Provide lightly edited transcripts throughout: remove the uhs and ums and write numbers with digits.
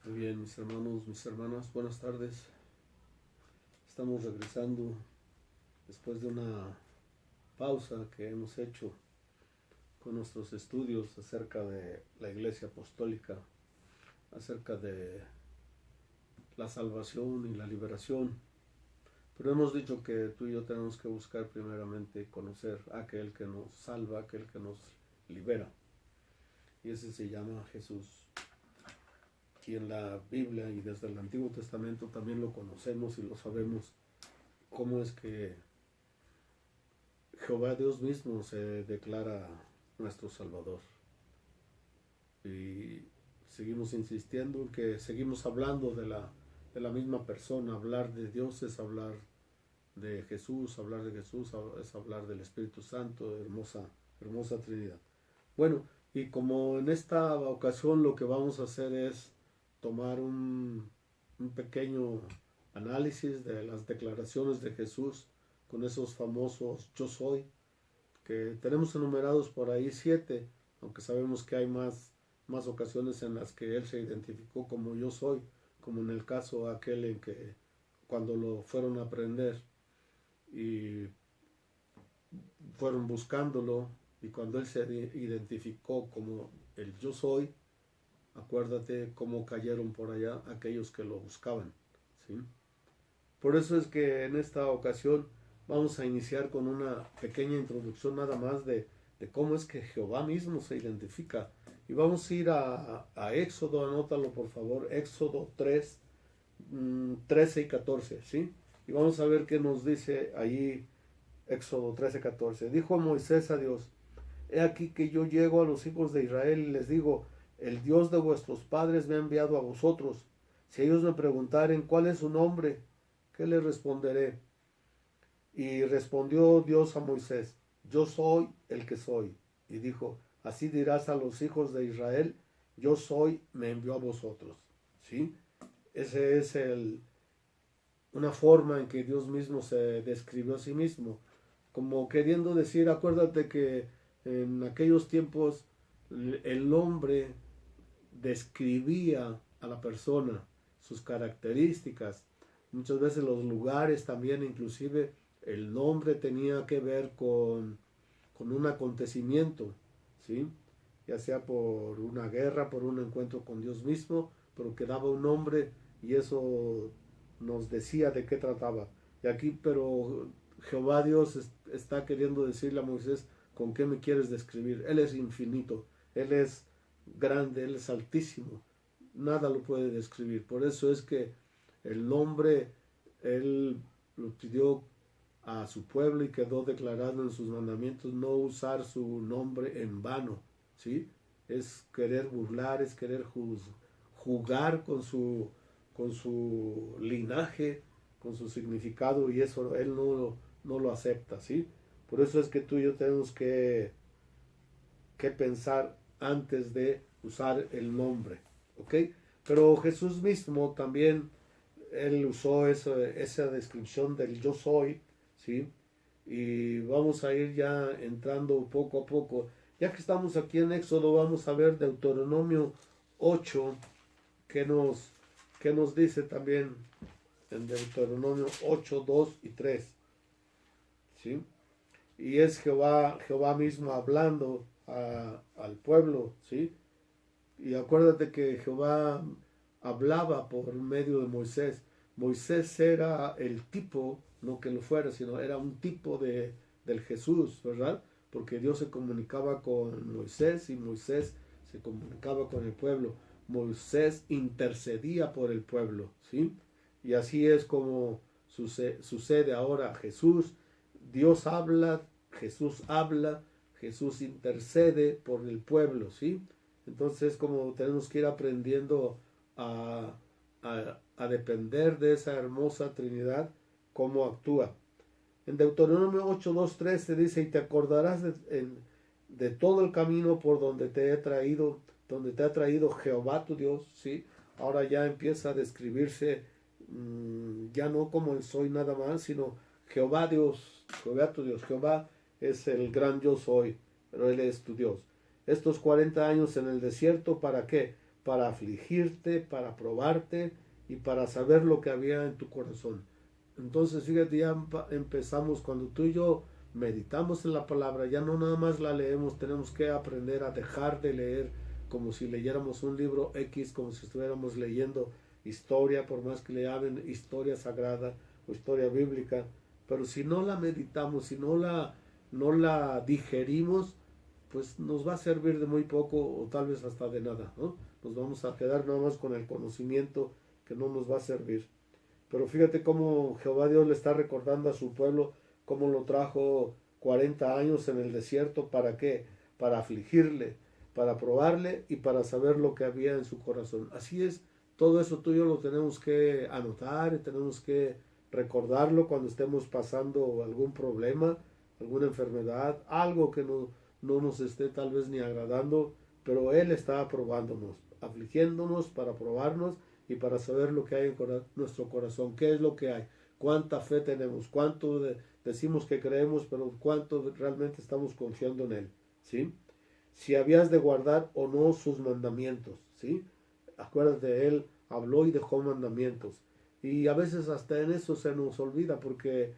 Muy bien, mis hermanos, mis hermanas, buenas tardes. Estamos regresando después de una pausa que hemos hecho con nuestros estudios acerca de la Iglesia Apostólica, acerca de la salvación y la liberación. Pero hemos dicho que tú y yo tenemos que buscar primeramente conocer a aquel que nos salva, aquel que nos libera. Y ese se llama Jesús. Y en la Biblia y desde el Antiguo Testamento también lo conocemos y lo sabemos, cómo es que Jehová Dios mismo se declara nuestro Salvador. Y seguimos insistiendo en que seguimos hablando de la misma persona. Hablar de Dios es hablar de Jesús, hablar de Jesús es hablar del Espíritu Santo, hermosa Trinidad. Bueno, y como en esta ocasión lo que vamos a hacer es tomar un pequeño análisis de las declaraciones de Jesús con esos famosos yo soy, que tenemos enumerados por ahí 7, aunque sabemos que hay más ocasiones en las que Él se identificó como yo soy, como en el caso aquel en que cuando lo fueron a aprender y fueron buscándolo, y cuando Él se identificó como el yo soy, acuérdate cómo cayeron por allá aquellos que lo buscaban, ¿sí? Por eso es que en esta ocasión vamos a iniciar con una pequeña introducción nada más de cómo es que Jehová mismo se identifica. Y vamos a ir a Éxodo, anótalo por favor, Éxodo 3, 13 y 14, ¿sí? Y vamos a ver qué nos dice allí Éxodo 13, 14. Dijo Moisés a Dios: He aquí que yo llego a los hijos de Israel y les digo: el Dios de vuestros padres me ha enviado a vosotros. Si ellos me preguntaren cuál es su nombre, ¿qué les responderé? Y respondió Dios a Moisés: Yo soy el que soy. Y dijo: Así dirás a los hijos de Israel: Yo soy, me envió a vosotros. ¿Sí? Ese es una forma en que Dios mismo se describió a sí mismo, como queriendo decir, acuérdate que en aquellos tiempos el hombre describía a la persona, sus características, muchas veces los lugares también, inclusive el nombre tenía que ver con un acontecimiento, ¿sí? Ya sea por una guerra, por un encuentro con Dios mismo, pero que daba un nombre y eso nos decía de qué trataba. Y aquí, pero Jehová Dios está queriendo decirle a Moisés: ¿con qué me quieres describir? Él es infinito, Él es grande, Él es altísimo, nada lo puede describir. Por eso es que el nombre Él lo pidió a su pueblo y quedó declarado en sus mandamientos: no usar su nombre en vano, ¿sí? Es querer burlar, es querer jugar con su linaje, con su significado, y eso Él no lo acepta, ¿sí? Por eso es que tú y yo tenemos que pensar antes de usar el nombre, ¿ok? Pero Jesús mismo también, Él usó esa descripción del yo soy, ¿sí? Y vamos a ir ya entrando poco a poco. Ya que estamos aquí en Éxodo, vamos a ver Deuteronomio 8, que nos dice también en Deuteronomio 8, 2 y 3, ¿sí? Y es Jehová mismo hablando al pueblo, ¿sí? Y acuérdate que Jehová hablaba por medio de Moisés. Moisés era el tipo, no que lo fuera, sino era un tipo del Jesús, ¿verdad? Porque Dios se comunicaba con Moisés y Moisés se comunicaba con el pueblo. Moisés intercedía por el pueblo, ¿sí? Y así es como sucede ahora. Dios habla, Jesús intercede por el pueblo, ¿sí? Entonces, como tenemos que ir aprendiendo a depender de esa hermosa Trinidad, cómo actúa. En Deuteronomio 8, 2, 3 se dice: y te acordarás de todo el camino por donde te ha traído Jehová tu Dios, ¿sí? Ahora ya empieza a describirse, ya no como el soy nada más, sino Jehová Dios, Jehová tu Dios. Jehová es el gran yo soy, pero Él es tu Dios. Estos 40 años en el desierto, ¿para qué? para afligirte, para probarte y para saber lo que había en tu corazón. Entonces, fíjate, ya empezamos cuando tú y yo meditamos en la palabra, ya no nada más la leemos, tenemos que aprender a dejar de leer como si leyéramos un libro X, como si estuviéramos leyendo historia, por más que le llamen historia sagrada o historia bíblica, pero si no la meditamos, si no la digerimos, pues nos va a servir de muy poco o tal vez hasta de nada, ¿no? Nos vamos a quedar nada más con el conocimiento que no nos va a servir. Pero fíjate cómo Jehová Dios le está recordando a su pueblo cómo lo trajo 40 años en el desierto. ¿Para qué? Para afligirle, para probarle y para saber lo que había en su corazón. Así es, todo eso tú y yo lo tenemos que anotar y tenemos que recordarlo cuando estemos pasando algún problema, alguna enfermedad, algo que no nos esté tal vez ni agradando, pero Él está probándonos, afligiéndonos para probarnos y para saber lo que hay en nuestro corazón, qué es lo que hay, cuánta fe tenemos, cuánto decimos que creemos, pero cuánto realmente estamos confiando en Él, ¿sí? Si habías de guardar o no sus mandamientos, ¿sí? Acuérdate, Él habló y dejó mandamientos. Y a veces hasta en eso se nos olvida porque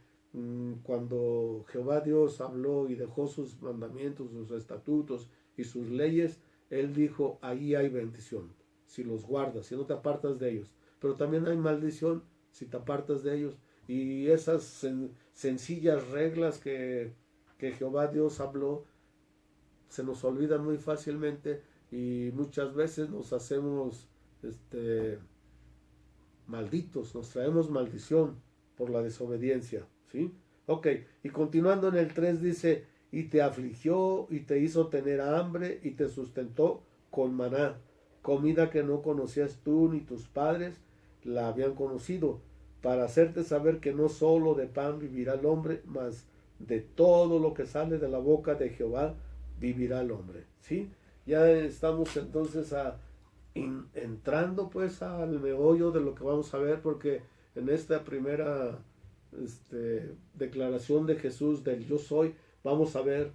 cuando Jehová Dios habló y dejó sus mandamientos, sus estatutos y sus leyes, Él dijo, ahí hay bendición, si los guardas, si no te apartas de ellos. Pero también hay maldición si te apartas de ellos. Y esas sencillas reglas que Jehová Dios habló, se nos olvidan muy fácilmente y muchas veces nos hacemos malditos, nos traemos maldición por la desobediencia, ¿sí? Ok, y continuando en el 3 dice, y te afligió y te hizo tener hambre y te sustentó con maná, comida que no conocías tú ni tus padres la habían conocido, para hacerte saber que no solo de pan vivirá el hombre, mas de todo lo que sale de la boca de Jehová vivirá el hombre, ¿sí? Ya estamos entonces entrando pues al meollo de lo que vamos a ver, porque en esta primera declaración de Jesús del yo soy, vamos a ver,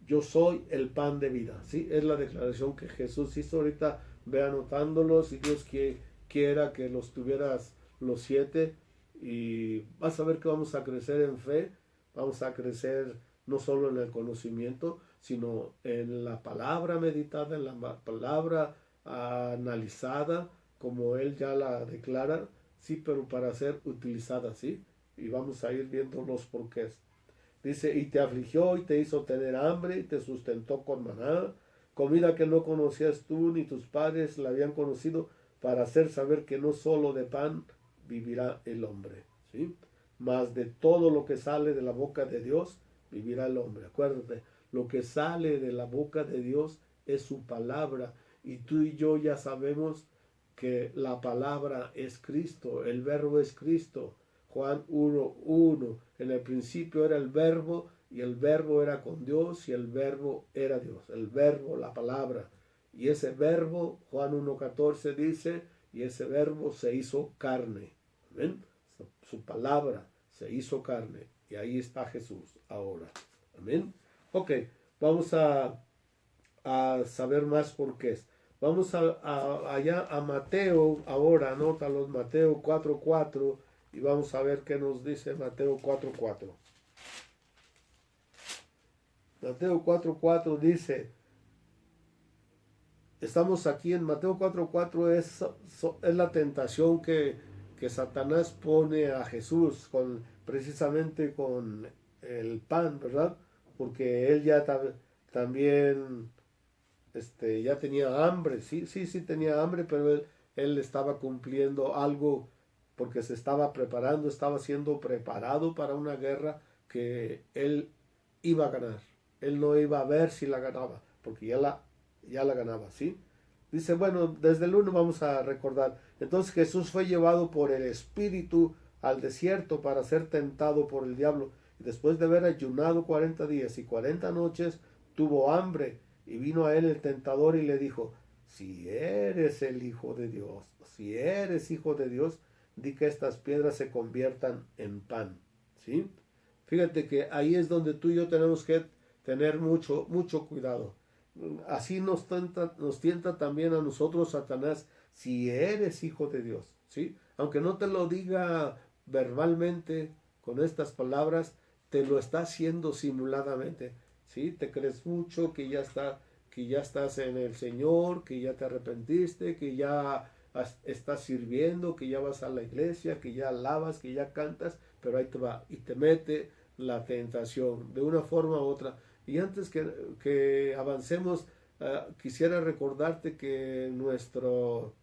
yo soy el pan de vida, ¿sí? Es la declaración que Jesús hizo. Ahorita ve anotándolos, si Dios quiera que los tuvieras los 7, y vas a ver que vamos a crecer en fe, vamos a crecer no solo en el conocimiento, sino en la palabra meditada, en la palabra analizada, como Él ya la declara, sí, pero para ser utilizada, ¿sí? Y vamos a ir viendo los porqués. Dice, y te afligió y te hizo tener hambre y te sustentó con maná, comida que no conocías tú ni tus padres la habían conocido, para hacer saber que no solo de pan vivirá el hombre, ¿sí? Mas de todo lo que sale de la boca de Dios vivirá el hombre. Acuérdate, lo que sale de la boca de Dios es su palabra, y tú y yo ya sabemos que la palabra es Cristo, el verbo es Cristo. Juan 1:1, en el principio era el verbo, y el verbo era con Dios, y el verbo era Dios. El verbo, la palabra. Y ese verbo, Juan 1:14 dice, y ese verbo se hizo carne. ¿Amén? Su palabra se hizo carne. Y ahí está Jesús ahora. Amén. Ok, vamos a saber más por qué es. Vamos allá a Mateo ahora, anótalos, Mateo 4:4, y vamos a ver qué nos dice Mateo 4:4. Mateo 4:4 dice, estamos aquí en Mateo 4:4, es la tentación que Satanás pone a Jesús precisamente con el pan, ¿verdad? Porque él ya también ya tenía hambre, sí tenía hambre, pero él estaba cumpliendo algo porque se estaba preparando, estaba siendo preparado para una guerra que él iba a ganar. Él no iba a ver si la ganaba, porque ya la ganaba, ¿sí? Dice, bueno, desde el 1 vamos a recordar. Entonces Jesús fue llevado por el Espíritu al desierto para ser tentado por el diablo. Y después de haber ayunado 40 días y 40 noches, tuvo hambre. Y vino a él el tentador y le dijo, si eres el Hijo de Dios, si eres Hijo de Dios, di que estas piedras se conviertan en pan, ¿sí? Fíjate que ahí es donde tú y yo tenemos que tener mucho cuidado. Así nos tienta también a nosotros Satanás, si eres hijo de Dios, ¿sí? Aunque no te lo diga verbalmente con estas palabras, te lo está haciendo simuladamente, ¿sí? Te crees mucho que ya estás en el Señor, que ya te arrepentiste, que ya estás sirviendo, que ya vas a la iglesia, que ya alabas, que ya cantas, pero ahí te va y te mete la tentación de una forma u otra. Y antes que avancemos, quisiera recordarte que nuestro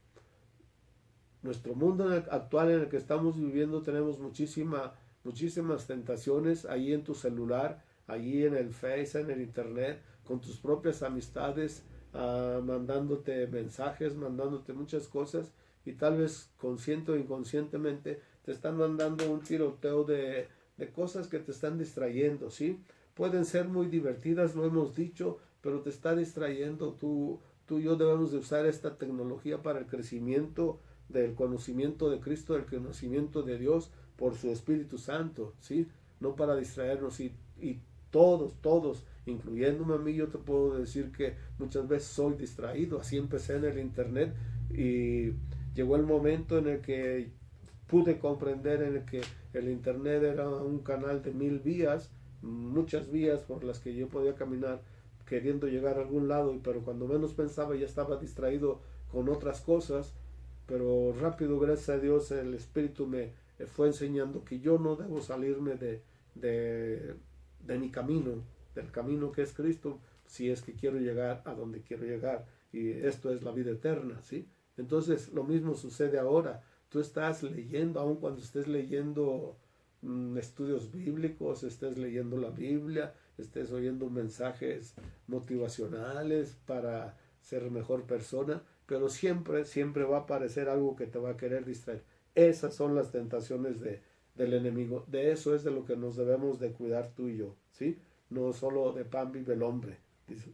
mundo actual en el que estamos viviendo tenemos muchísimas tentaciones ahí en tu celular, allí en el Face, en el Internet, con tus propias amistades, mandándote mensajes, mandándote muchas cosas y tal vez consciente o inconscientemente te están mandando un tiroteo de cosas que te están distrayendo, ¿sí? Pueden ser muy divertidas, lo hemos dicho, pero te está distrayendo. Tú y yo debemos de usar esta tecnología para el crecimiento del conocimiento de Cristo, del conocimiento de Dios por su Espíritu Santo, ¿sí? No para distraernos y todos, incluyéndome a mí, yo te puedo decir que muchas veces soy distraído. Así empecé en el Internet y llegó el momento en el que pude comprender en el que el Internet era un canal de 1000 vías, muchas vías por las que yo podía caminar queriendo llegar a algún lado, pero cuando menos pensaba ya estaba distraído con otras cosas, pero rápido, gracias a Dios, el Espíritu me fue enseñando que yo no debo salirme de, de mi camino, del camino que es Cristo, si es que quiero llegar a donde quiero llegar, y esto es la vida eterna, ¿sí? Entonces lo mismo sucede ahora. Tú estás leyendo, aun cuando estés leyendo estudios bíblicos, estés leyendo la Biblia, estés oyendo mensajes motivacionales para ser mejor persona, pero siempre va a aparecer algo que te va a querer distraer. Esas son las tentaciones del enemigo. De eso es de lo que nos debemos de cuidar tú y yo, ¿sí? No solo de pan vive el hombre,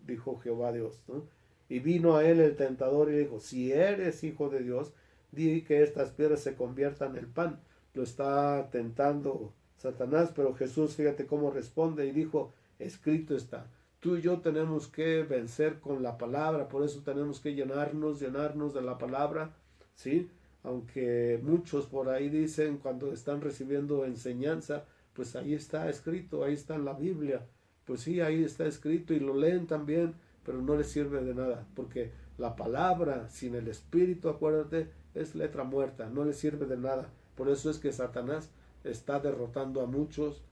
dijo Jehová Dios, ¿no? Y vino a él el tentador y dijo, si eres hijo de Dios, di que estas piedras se conviertan en pan. Lo está tentando Satanás, pero Jesús, fíjate cómo responde y dijo, escrito está. Tú y yo tenemos que vencer con la palabra, por eso tenemos que llenarnos de la palabra, ¿sí? Aunque muchos por ahí dicen cuando están recibiendo enseñanza, pues ahí está escrito, ahí está en la Biblia. Pues sí, ahí está escrito y lo leen también, pero no les sirve de nada, porque la palabra sin el Espíritu, acuérdate, es letra muerta, no les sirve de nada. Por eso es que Satanás está derrotando a muchos,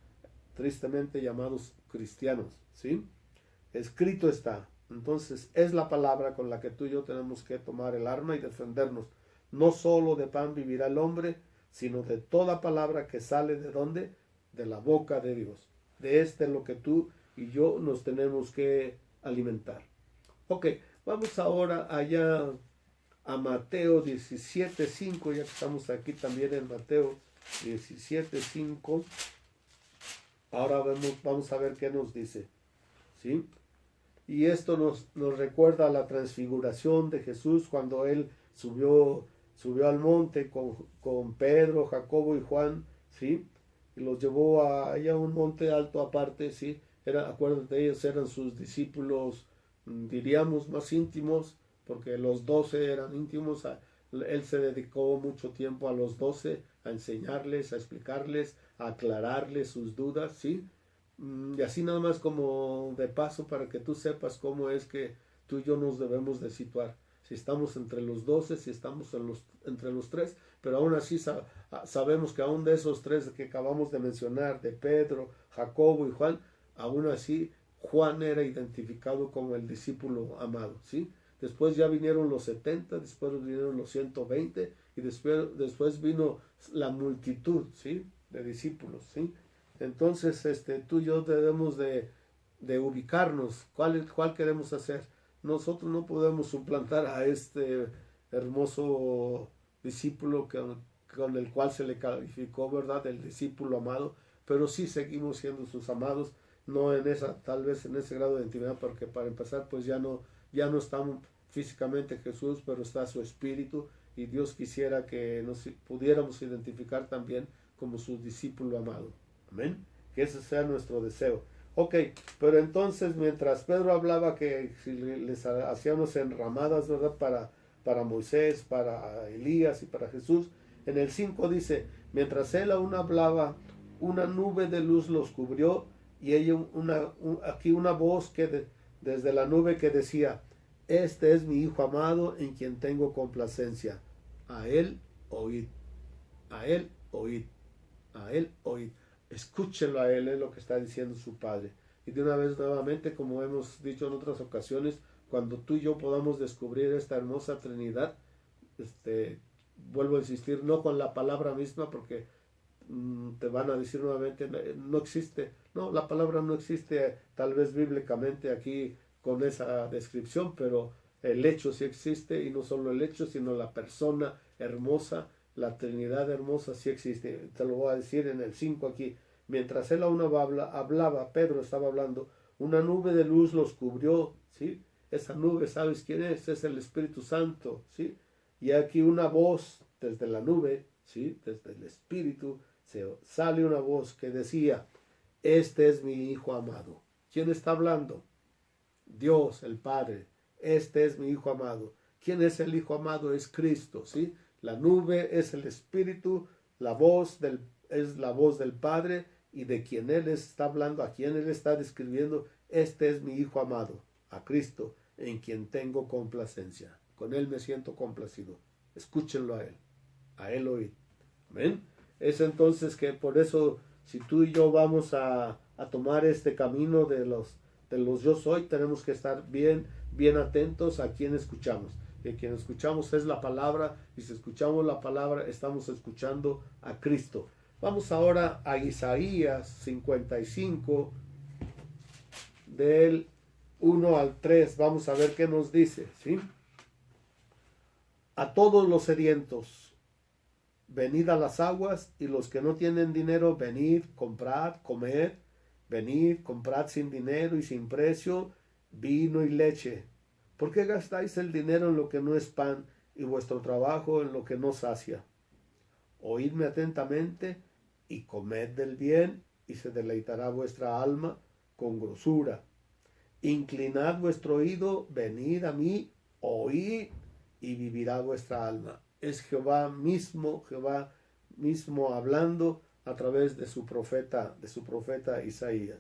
tristemente llamados cristianos, ¿sí? Escrito está. Entonces es la palabra con la que tú y yo tenemos que tomar el arma y defendernos. No solo de pan vivirá el hombre, sino de toda palabra que sale de dónde? De la boca de Dios. De este es lo que tú y yo nos tenemos que alimentar. Ok, vamos ahora allá a Mateo 17:5, ya que estamos aquí también en Mateo 17:5. Ahora vamos a ver qué nos dice, ¿sí? Y esto nos recuerda a la transfiguración de Jesús cuando él subió al monte con Pedro, Jacobo y Juan, ¿sí? Y los llevó allá a un monte alto aparte, ¿sí? Acuérdate, ellos eran sus discípulos, diríamos, más íntimos, porque los 12 eran íntimos. Él se dedicó mucho tiempo a los 12, a enseñarles, a explicarles, a aclararles sus dudas, ¿sí? Y así nada más como de paso para que tú sepas cómo es que tú y yo nos debemos de situar. Si estamos entre los 12, si estamos entre los tres, pero aún así sabemos que aún de esos tres que acabamos de mencionar, de Pedro, Jacobo y Juan, aún así Juan era identificado como el discípulo amado, ¿sí? Después ya vinieron los 70, después vinieron los 120 y después vino la multitud, ¿sí? De discípulos, ¿sí? Entonces, tú y yo debemos de ubicarnos. ¿Cuál queremos hacer? Nosotros no podemos suplantar a este hermoso discípulo con el cual se le calificó, ¿verdad? El discípulo amado, pero sí seguimos siendo sus amados, no tal vez en ese grado de intimidad, porque para empezar, pues ya no está físicamente Jesús, pero está su espíritu, y Dios quisiera que nos pudiéramos identificar también como su discípulo amado. Amén. Que ese sea nuestro deseo. Ok, pero entonces mientras Pedro hablaba que si les hacíamos enramadas, ¿verdad? Para Moisés, para Elías y para Jesús, en el 5 dice, mientras él aún hablaba, una nube de luz los cubrió y ella aquí una voz desde la nube que decía, este es mi Hijo amado en quien tengo complacencia. A él oíd, a él oíd, a él oíd. Escúchenlo a él, es lo que está diciendo su Padre. Y de una vez nuevamente, como hemos dicho en otras ocasiones, cuando tú y yo podamos descubrir esta hermosa Trinidad, vuelvo a insistir, no con la palabra misma, porque te van a decir nuevamente, no existe. No, la palabra no existe tal vez bíblicamente aquí con esa descripción, pero el hecho sí existe, y no solo el hecho, sino la persona hermosa, la Trinidad hermosa sí existe. Te lo voy a decir en el 5 aquí. Mientras él aún hablaba, Pedro estaba hablando, una nube de luz los cubrió, ¿sí? Esa nube, ¿sabes quién es? Es el Espíritu Santo, ¿sí? Y aquí una voz desde la nube, ¿sí? Desde el Espíritu, sale una voz que decía, este es mi Hijo amado. ¿Quién está hablando? Dios, el Padre. Este es mi Hijo amado. ¿Quién es el Hijo amado? Es Cristo, ¿sí? La nube es el Espíritu, es la voz del Padre, y de quien Él está hablando, a quien Él está describiendo, este es mi Hijo amado, a Cristo, en quien tengo complacencia. Con Él me siento complacido. Escúchenlo a Él oíd. Amén. Es entonces que por eso, si tú y yo vamos a tomar este camino de los yo soy, tenemos que estar bien atentos a quien escuchamos. Y quien escuchamos es la palabra, y si escuchamos la palabra, estamos escuchando a Cristo. Vamos ahora a Isaías 55, del 1 al 3. Vamos a ver qué nos dice, ¿sí? A todos los sedientos, venid a las aguas, y los que no tienen dinero, venid, comprad, comed. Venid, comprad sin dinero y sin precio vino y leche. ¿Por qué gastáis el dinero en lo que no es pan, y vuestro trabajo en lo que no sacia? Oídme atentamente y comed del bien, y se deleitará vuestra alma con grosura. Inclinad vuestro oído, venid a mí, oíd, y vivirá vuestra alma. Es Jehová mismo hablando a través de su profeta Isaías.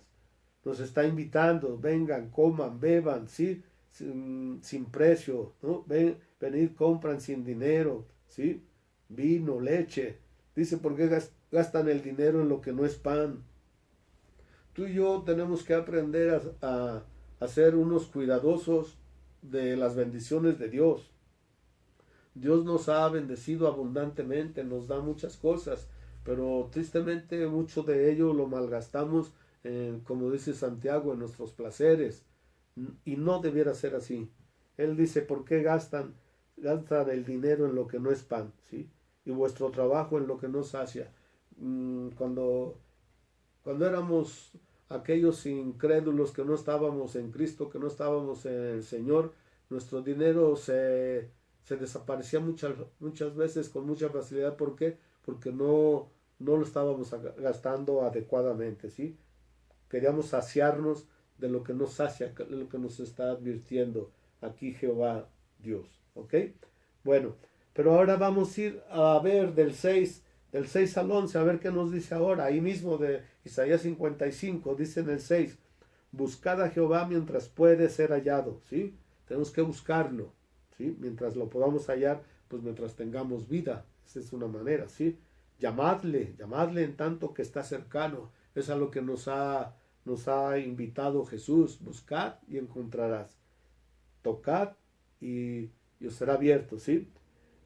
Nos está invitando, vengan, coman, beban, ¿sí? Sin precio, ¿no? Venid, compran sin dinero, ¿sí? Vino, leche. Dice, ¿por qué gastan el dinero en lo que no es pan? Tú y yo tenemos que aprender a ser unos cuidadosos de las bendiciones de Dios. Dios nos ha bendecido abundantemente, nos da muchas cosas, pero tristemente mucho de ello lo malgastamos, como dice Santiago, en nuestros placeres, y no debiera ser así. Él dice, ¿por qué gastan el dinero en lo que no es pan, ¿sí? Y vuestro trabajo en lo que no sacia? Cuando éramos aquellos incrédulos que no estábamos en Cristo, que no estábamos en el Señor, nuestro dinero se desaparecía muchas veces con mucha facilidad. ¿Por qué? Porque no lo estábamos gastando adecuadamente, ¿sí? Queríamos saciarnos de lo que nos sacia, de lo que nos está advirtiendo aquí Jehová Dios, ¿ok? Bueno, pero ahora vamos a ir a ver del 6 al 11, a ver qué nos dice ahora. Ahí mismo de Isaías 55, dice en el 6, buscad a Jehová mientras puede ser hallado, ¿sí? Tenemos que buscarlo, ¿sí? Mientras lo podamos hallar, pues mientras tengamos vida. Esa es una manera, ¿sí? Llamadle en tanto que está cercano. Es a lo que nos ha invitado Jesús. Buscad y encontrarás. Tocad y os será abierto, ¿sí?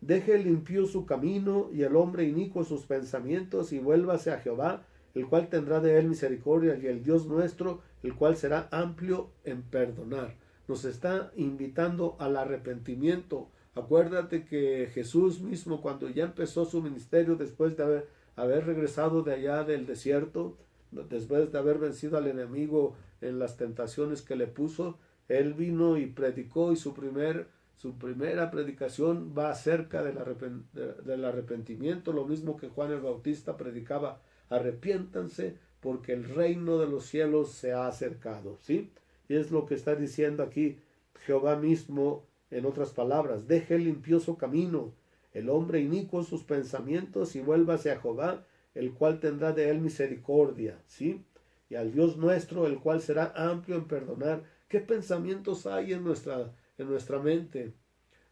Deje el impío su camino y el hombre inicuo sus pensamientos, y vuélvase a Jehová, el cual tendrá de él misericordia, y el Dios nuestro, el cual será amplio en perdonar. Nos está invitando al arrepentimiento. Acuérdate que Jesús mismo, cuando ya empezó su ministerio, después de haber regresado de allá del desierto, después de haber vencido al enemigo en las tentaciones que le puso, él vino y predicó, y su primera predicación va acerca del arrepentimiento, lo mismo que Juan el Bautista predicaba: arrepiéntanse porque el reino de los cielos se ha acercado, ¿sí? Y es lo que está diciendo aquí Jehová mismo, en otras palabras: deje el limpioso camino, el hombre inicuo sus pensamientos, y vuélvase a Jehová, el cual tendrá de él misericordia, ¿sí? Y al Dios nuestro, el cual será amplio en perdonar. ¿Qué pensamientos hay en nuestra mente?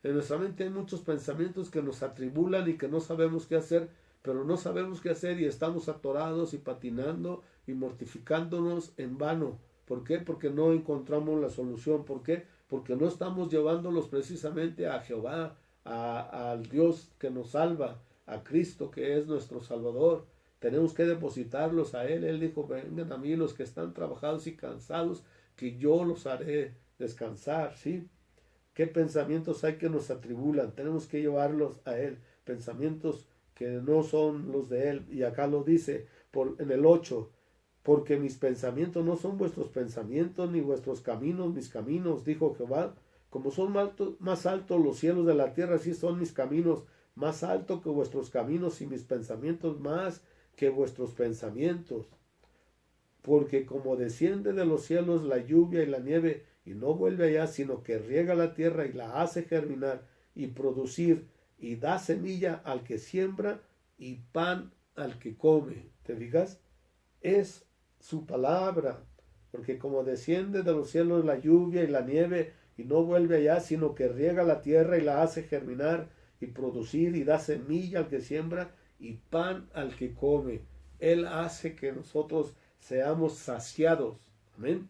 En nuestra mente hay muchos pensamientos que nos atribulan y que no sabemos qué hacer, pero no sabemos qué hacer y estamos atorados y patinando y mortificándonos en vano. ¿Por qué? Porque no encontramos la solución. ¿Por qué? Porque no estamos llevándolos precisamente a Jehová, al Dios que nos salva, a Cristo que es nuestro Salvador. Tenemos que depositarlos a Él. Él dijo: vengan a mí los que están trabajados y cansados, que yo los haré descansar, ¿sí? ¿Qué pensamientos hay que nos atribulan? Tenemos que llevarlos a Él. Pensamientos que no son los de Él. Y acá lo dice en el 8: porque mis pensamientos no son vuestros pensamientos, ni vuestros caminos mis caminos, dijo Jehová. Como son más altos los cielos de la tierra, así son mis caminos más altos que vuestros caminos, y mis pensamientos más que vuestros pensamientos. Porque como desciende de los cielos la lluvia y la nieve, y no vuelve allá, sino que riega la tierra y la hace germinar y producir, y da semilla al que siembra y pan al que come. ¿Te fijas? Es su palabra. Porque como desciende de los cielos la lluvia y la nieve, y no vuelve allá, sino que riega la tierra y la hace germinar y producir, y da semilla al que siembra y pan al que come. Él hace que nosotros seamos saciados. Amén.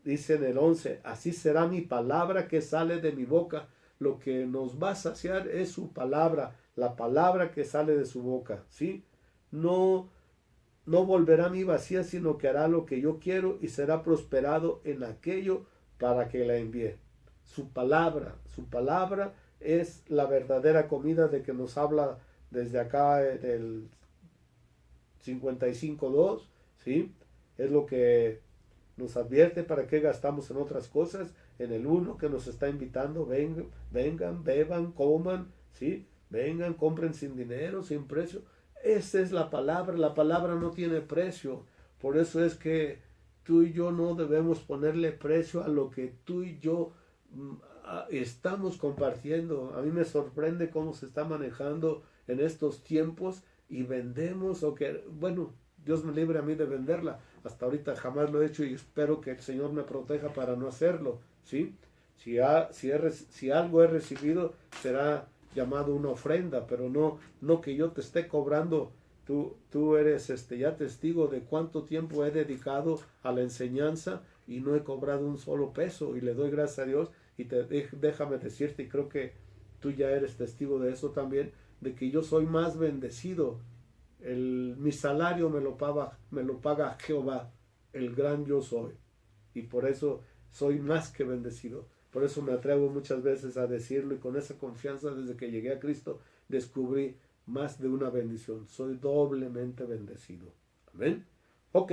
Dice en el 11: así será mi palabra que sale de mi boca. Lo que nos va a saciar es su palabra, la palabra que sale de su boca, ¿sí? No volverá a mí vacía, sino que hará lo que yo quiero y será prosperado en aquello para que la envíe. Su palabra es la verdadera comida de que nos habla desde acá del 55.2, ¿sí? Es lo que nos advierte para que gastamos en otras cosas. En el 1 que nos está invitando: vengan, beban, coman, ¿sí? Vengan, compren sin dinero, sin precio. Esa es la palabra no tiene precio. Por eso es que tú y yo no debemos ponerle precio a lo que tú y yo estamos compartiendo. A mí me sorprende cómo se está manejando en estos tiempos, y vendemos, bueno, Dios me libre a mí de venderla. Hasta ahorita jamás lo he hecho, y espero que el Señor me proteja para no hacerlo, ¿sí? Si algo he recibido, será llamado una ofrenda, pero no que yo te esté cobrando. Tú eres ya testigo de cuánto tiempo he dedicado a la enseñanza y no he cobrado un solo peso, y le doy gracias a Dios. Y déjame decirte, y creo que tú ya eres testigo de eso también, de que yo soy más bendecido. Mi salario me lo paga Jehová, el gran yo soy, y por eso soy más que bendecido. Por eso me atrevo muchas veces a decirlo, y con esa confianza, desde que llegué a Cristo, descubrí más de una bendición. Soy doblemente bendecido. Amén. Ok,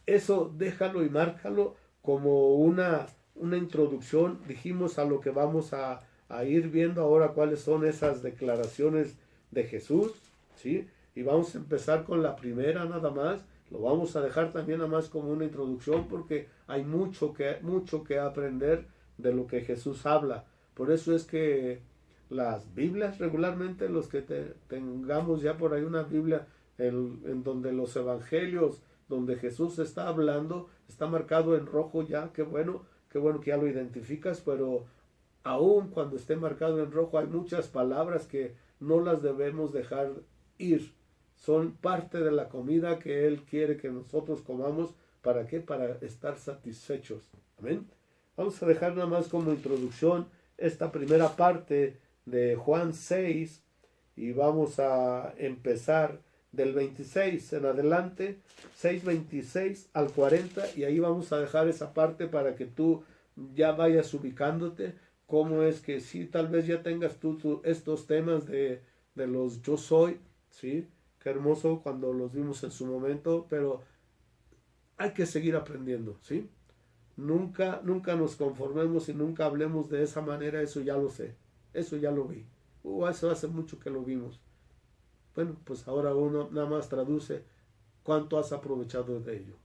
eso déjalo y márcalo como una introducción. Dijimos a lo que vamos a ir viendo ahora, cuáles son esas declaraciones de Jesús, ¿sí? Y vamos a empezar con la primera nada más. Lo vamos a dejar también nada más como una introducción, porque hay mucho que aprender de lo que Jesús habla. Por eso es que las Biblias, regularmente los que tengamos ya por ahí una Biblia en donde los evangelios, donde Jesús está hablando, está marcado en rojo ya. Qué bueno que ya lo identificas, pero aún cuando esté marcado en rojo hay muchas palabras que no las debemos dejar ir. Son parte de la comida que Él quiere que nosotros comamos. ¿Para qué? Para estar satisfechos. Amén. Vamos a dejar nada más como introducción esta primera parte de Juan 6, y vamos a empezar del 26 en adelante, 6:26 al 40, y ahí vamos a dejar esa parte para que tú ya vayas ubicándote. Cómo es que sí, tal vez ya tengas tú estos temas de los yo soy, ¿sí? Qué hermoso cuando los vimos en su momento, pero hay que seguir aprendiendo, ¿sí? Nunca nos conformemos y nunca hablemos de esa manera. Eso ya lo sé, eso ya lo vi. Eso hace mucho que lo vimos. Bueno, pues ahora uno nada más traduce ¿cuánto has aprovechado de ello?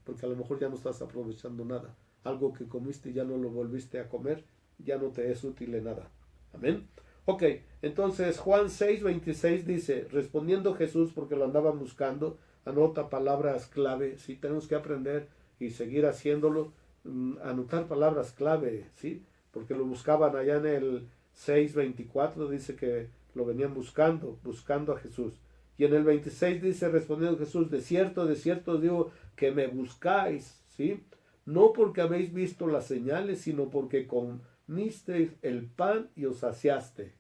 Porque a lo mejor ya no estás aprovechando nada. Algo que comiste y ya no lo volviste a comer, ya no te es útil en nada. Amén. Ok, entonces Juan 6:26 dice, respondiendo Jesús, porque lo andaban buscando, anota palabras clave, ¿sí? Tenemos que aprender y seguir haciéndolo, anotar palabras clave, ¿sí? Porque lo buscaban allá en el 6:24, dice que lo venían buscando a Jesús. Y en el 26 dice, respondiendo Jesús, de cierto os digo que me buscáis, ¿sí? No porque habéis visto las señales, sino porque comisteis el pan y os saciaste.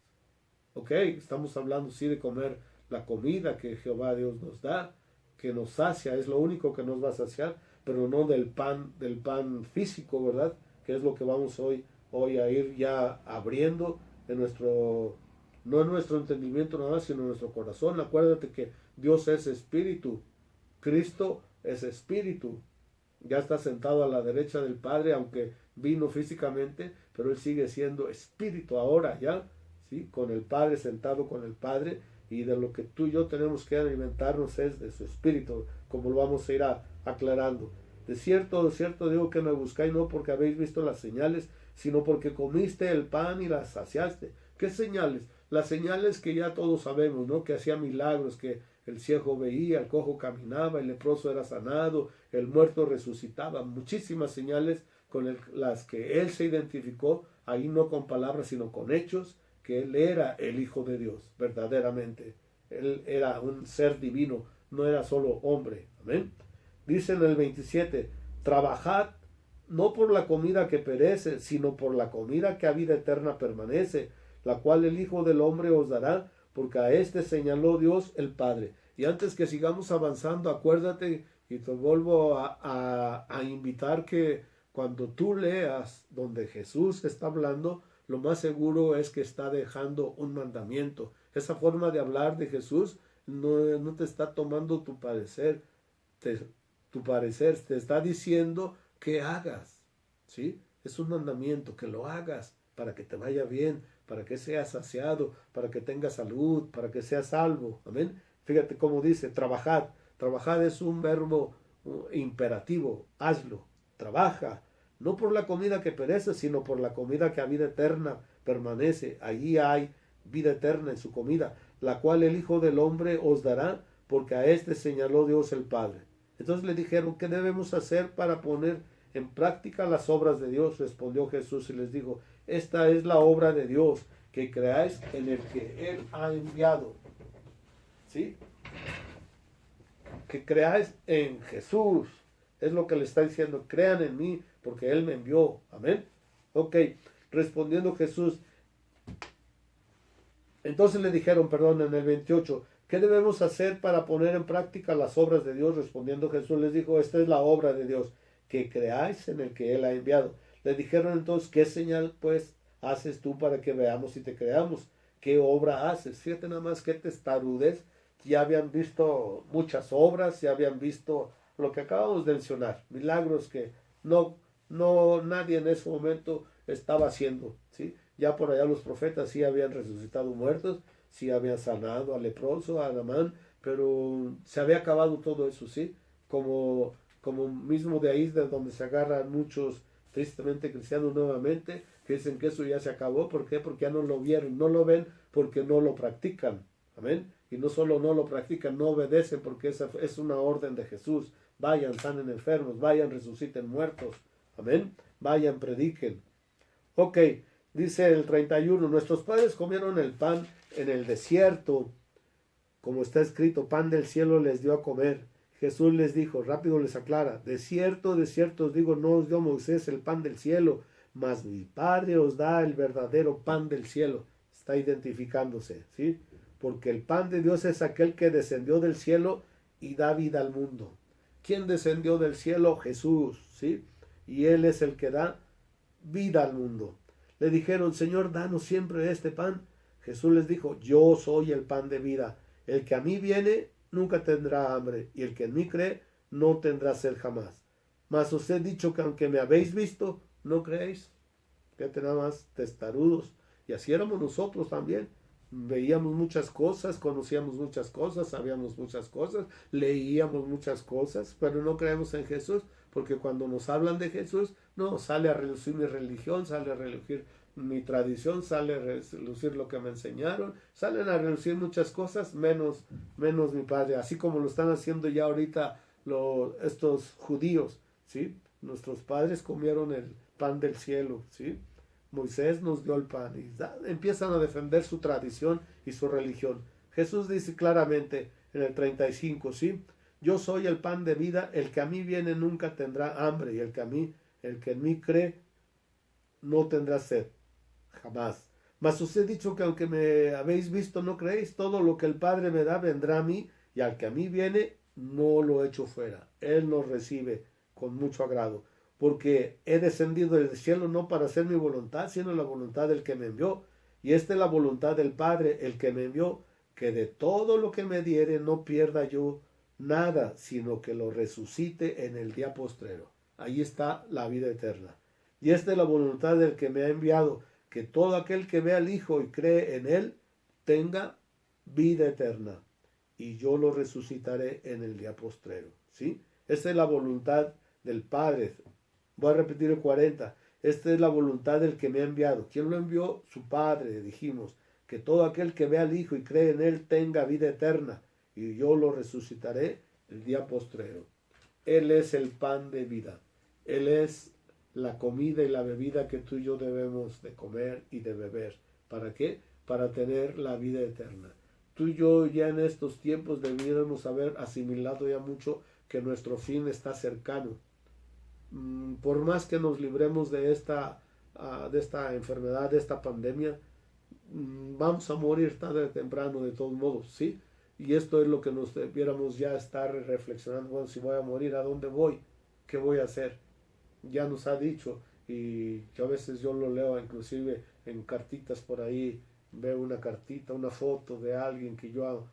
Ok, estamos hablando sí de comer la comida que Jehová Dios nos da, que nos sacia, es lo único que nos va a saciar, pero no del pan físico, ¿verdad? Que es lo que vamos hoy a ir ya abriendo en no en nuestro entendimiento nada más, sino en nuestro corazón. Acuérdate que Dios es espíritu, Cristo es espíritu, ya está sentado a la derecha del Padre, aunque vino físicamente, pero Él sigue siendo espíritu ahora ya, ¿sí? Con el Padre, sentado con el Padre, y de lo que tú y yo tenemos que alimentarnos es de su espíritu, como lo vamos a ir aclarando. De cierto digo que me buscáis no porque habéis visto las señales, sino porque comiste el pan y las saciaste. ¿Qué señales? Las señales que ya todos sabemos, ¿no? Que hacía milagros, que el ciego veía, el cojo caminaba, el leproso era sanado, el muerto resucitaba. Muchísimas señales con las que él se identificó, ahí no con palabras, sino con hechos, que él era el Hijo de Dios, verdaderamente. Él era un ser divino, no era solo hombre. Amén. Dice en el 27, trabajad no por la comida que perece, sino por la comida que a vida eterna permanece, la cual el Hijo del Hombre os dará, porque a este señaló Dios el Padre. Y antes que sigamos avanzando, acuérdate, y te vuelvo a invitar que cuando tú leas donde Jesús está hablando, lo más seguro es que está dejando un mandamiento. Esa forma de hablar de Jesús no te está tomando tu parecer, te está diciendo que hagas, ¿sí? Es un mandamiento, que lo hagas para que te vaya bien, para que seas saciado, para que tengas salud, para que seas salvo. Amén. Fíjate cómo dice, trabajad. Trabajad es un verbo imperativo, hazlo, trabaja, no por la comida que perece, sino por la comida que a vida eterna permanece. Allí hay vida eterna en su comida, la cual el Hijo del Hombre os dará, porque a este señaló Dios el Padre. Entonces le dijeron, ¿qué debemos hacer para poner en práctica las obras de Dios? Respondió Jesús y les dijo, esta es la obra de Dios, que creáis en el que Él ha enviado. ¿Sí? Que creáis en Jesús. Es lo que le está diciendo, crean en mí, porque Él me envió. Amén. Ok, respondiendo Jesús. Entonces le dijeron, perdón, en el 28, ¿qué debemos hacer para poner en práctica las obras de Dios? Respondiendo Jesús les dijo, esta es la obra de Dios, que creáis en el que Él ha enviado. Le dijeron entonces, ¿qué señal pues haces tú para que veamos y te creamos? ¿Qué obra haces? Fíjate nada más que testarudez. Ya habían visto muchas obras, ya habían visto lo que acabamos de mencionar, milagros que nadie en ese momento estaba haciendo, ¿sí? Ya por allá los profetas sí habían resucitado muertos, sí habían sanado al leproso, a Naamán, pero se había acabado todo eso, ¿sí? Como mismo de ahí de donde se agarran muchos tristemente cristianos nuevamente, que dicen que eso ya se acabó. ¿Por qué? Porque ya no lo vieron, no lo ven porque no lo practican. Amén. Y no solo no lo practican, no obedecen, porque esa es una orden de Jesús. Vayan, sanen enfermos, vayan, resuciten muertos. Amén. Vayan, prediquen. Ok, dice el 31, nuestros padres comieron el pan en el desierto, como está escrito, pan del cielo les dio a comer. Jesús les dijo, rápido les aclara, de cierto os digo, no os dio Moisés el pan del cielo, mas mi Padre os da el verdadero pan del cielo. Está identificándose, ¿sí? Porque el pan de Dios es aquel que descendió del cielo y da vida al mundo. ¿Quién descendió del cielo? Jesús, ¿sí? Y Él es el que da vida al mundo. Le dijeron, Señor, danos siempre este pan. Jesús les dijo, yo soy el pan de vida. El que a mí viene nunca tendrá hambre, y el que en mí cree no tendrá sed jamás. Mas os he dicho que aunque me habéis visto, no creéis. Fíjate nada más, testarudos. Y así éramos nosotros también. veíamos muchas cosas, conocíamos muchas cosas, sabíamos muchas cosas, leíamos muchas cosas, pero no creemos en Jesús, porque cuando nos hablan de Jesús, no, sale a relucir mi religión, sale a relucir mi tradición, sale a relucir lo que me enseñaron, salen a relucir muchas cosas, menos mi Padre, así como lo están haciendo ya ahorita estos judíos, ¿sí? Nuestros padres comieron el pan del cielo, ¿sí? Moisés nos dio el pan y empiezan a defender su tradición y su religión. Jesús dice claramente en el 35, ¿sí? Yo soy el pan de vida, el que a mí viene nunca tendrá hambre y el que en mí cree no tendrá sed, jamás. Mas os he dicho que aunque me habéis visto no creéis, todo lo que el Padre me da vendrá a mí y al que a mí viene no lo echo fuera. Él nos recibe con mucho agrado porque he descendido del cielo no para hacer mi voluntad, sino la voluntad del que me envió. Y esta es la voluntad del Padre, el que me envió, que de todo lo que me diere no pierda yo nada, sino que lo resucite en el día postrero. Ahí está la vida eterna. Y esta es la voluntad del que me ha enviado, que todo aquel que ve al Hijo y cree en Él, tenga vida eterna. Y yo lo resucitaré en el día postrero. ¿Sí? Esta es la voluntad del Padre. Voy a repetir el 40. Esta es la voluntad del que me ha enviado. ¿Quién lo envió? Su Padre, dijimos. Que todo aquel que ve al Hijo y cree en Él tenga vida eterna. Y yo lo resucitaré el día postrero. Él es el pan de vida. Él es la comida y la bebida que tú y yo debemos de comer y de beber. ¿Para qué? Para tener la vida eterna. Tú y yo ya en estos tiempos debiéramos haber asimilado ya mucho que nuestro fin está cercano. Por más que nos libremos de esta enfermedad, de esta pandemia, vamos a morir tarde o temprano de todos modos, ¿sí? Y esto es lo que nos debiéramos ya estar reflexionando. Bueno, si voy a morir, ¿a dónde voy? ¿Qué voy a hacer? Ya nos ha dicho, y que a veces yo lo leo inclusive en cartitas por ahí, veo una cartita, una foto de alguien que yo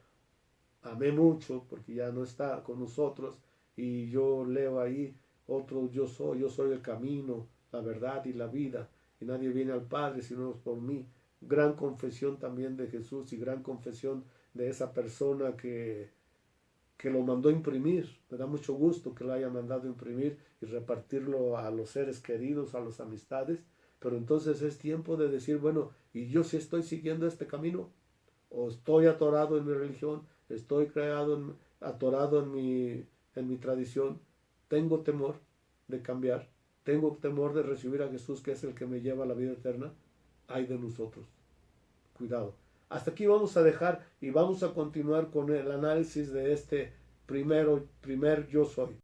amé mucho porque ya no está con nosotros, y yo leo ahí otro: yo soy el camino, la verdad y la vida, y nadie viene al Padre sino por mí. Gran confesión también de Jesús y gran confesión de esa persona que lo mandó imprimir. Me da mucho gusto que lo haya mandado imprimir y repartirlo a los seres queridos, a las amistades. Pero entonces es tiempo de decir, bueno, ¿y yo si estoy siguiendo este camino? ¿O estoy atorado en mi religión? ¿Estoy atorado en mi tradición? ¿Tengo temor de cambiar? ¿Tengo temor de recibir a Jesús, que es el que me lleva a la vida eterna? Ay de nosotros. Cuidado. Hasta aquí vamos a dejar y vamos a continuar con el análisis de este primer yo soy.